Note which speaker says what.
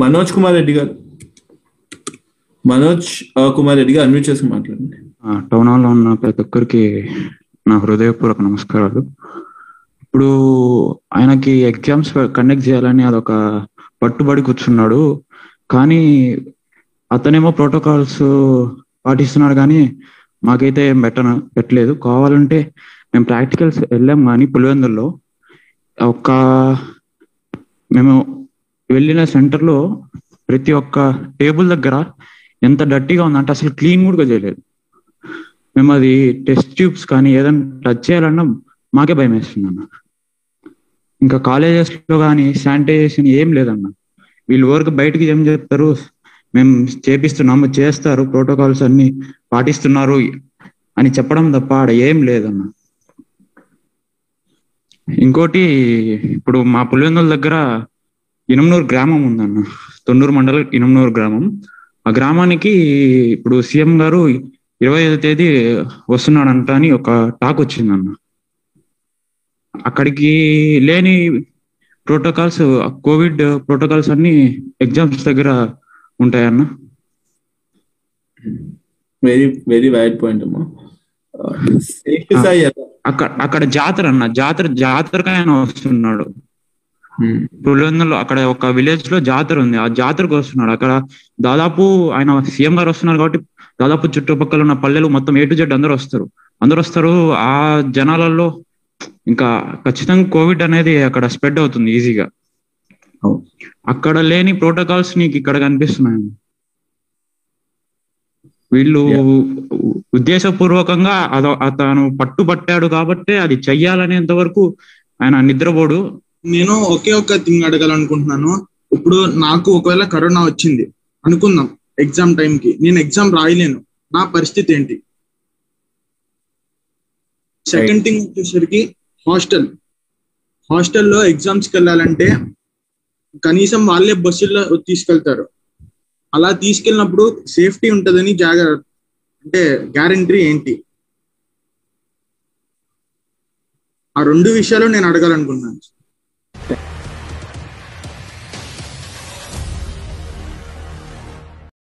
Speaker 1: మనోజ్ కుమార్ రెడ్డి గారు, మనోజ్ కుమార్ రెడ్డి గారు అన్మ్యూట్ చేసి మాట్లాడండి.
Speaker 2: టౌన్ హాల్లో ఉన్న ప్రతి ఒక్కరికి నా హృదయపూర్వక నమస్కారాలు. ఇప్పుడు ఆయనకి ఎగ్జామ్స్ కండక్ట్ చేయాలని అదొక పట్టుబడి కూర్చున్నాడు, కానీ అతనేమో ప్రోటోకాల్స్ పాటిస్తున్నాడు, కానీ మాకైతే ఏం పెట్టలేదు. కావాలంటే మేము ప్రాక్టికల్స్ వెళ్ళాం, కానీ పులివెందుల్లో మేము వెళ్ళిన సెంటర్లో ప్రతి ఒక్క టేబుల్ దగ్గర ఎంత డర్టీగా ఉందంటే అసలు క్లీన్ కూడా చేయలేదు. మేము అది టెస్ట్ ట్యూబ్స్ కానీ ఏదైనా టచ్ చేయాలన్నా మాకే భయం వేస్తుందన్న. ఇంకా కాలేజెస్లో కానీ శానిటైజేషన్ ఏం లేదన్న. వీళ్ళు వరకు బయటకి ఏం చెప్తారు, మేము చేపిస్తున్నాము, చేస్తారు, ప్రోటోకాల్స్ అన్ని పాటిస్తున్నారు అని చెప్పడం తప్ప ఆడ ఏం లేదన్న. ఇంకోటి, ఇప్పుడు మా పులివెందుల దగ్గర ఇనమనూరు గ్రామం ఉందన్న, తొన్నూరు మండలం ఇనమనూరు గ్రామం. ఆ గ్రామానికి ఇప్పుడు సీఎం గారు 25వ తేదీ వస్తున్నాడంట అని ఒక టాక్ వచ్చిందన్న. అక్కడికి లేని ప్రోటోకాల్స్, కోవిడ్ ప్రోటోకాల్స్ అన్ని ఎగ్జామ్స్ దగ్గర ఉంటాయన్న.
Speaker 1: వెరీ వెరీ వైడ్ పాయింట్ అమ్మా.
Speaker 2: అక్కడ జాతర అన్న, జాతరకి ఆయన వస్తున్నాడు. పులివెందులో అక్కడ ఒక విలేజ్ లో జాతర ఉంది, ఆ జాతరకు వస్తున్నాడు. అక్కడ దాదాపు ఆయన సీఎం గారు వస్తున్నారు కాబట్టి దాదాపు చుట్టుపక్కల ఉన్న పల్లెలు మొత్తం A to Z అందరూ వస్తారు. ఆ జనాలలో ఇంకా ఖచ్చితంగా కోవిడ్ అనేది అక్కడ స్ప్రెడ్ అవుతుంది ఈజీగా. అక్కడ లేని ప్రోటోకాల్స్ నీకు ఇక్కడ కనిపిస్తున్నాయి. వీళ్ళు ఉద్దేశపూర్వకంగా అతను పట్టుబట్టాడు కాబట్టి అది చెయ్యాలనేంత వరకు ఆయన నిద్రపోడు.
Speaker 3: నేను ఒకే ఒక థింగ్ అడగాలనుకుంటున్నాను. ఇప్పుడు నాకు ఒకవేళ కరోనా వచ్చింది అనుకుందాం, ఎగ్జామ్ టైంకి నేను ఎగ్జామ్ రాయలేను, నా పరిస్థితి ఏంటి? సెకండ్ థింగ్ వచ్చేసరికి హాస్టల్లో ఎగ్జామ్స్కి వెళ్ళాలంటే కనీసం వాళ్ళే బస్సుల్లో తీసుకెళ్తారు. అలా తీసుకెళ్ళినప్పుడు సేఫ్టీ ఉంటుందని అంటే గ్యారంటీ ఏంటి? ఆ రెండు విషయాలు నేను అడగాలనుకుంటున్నాను.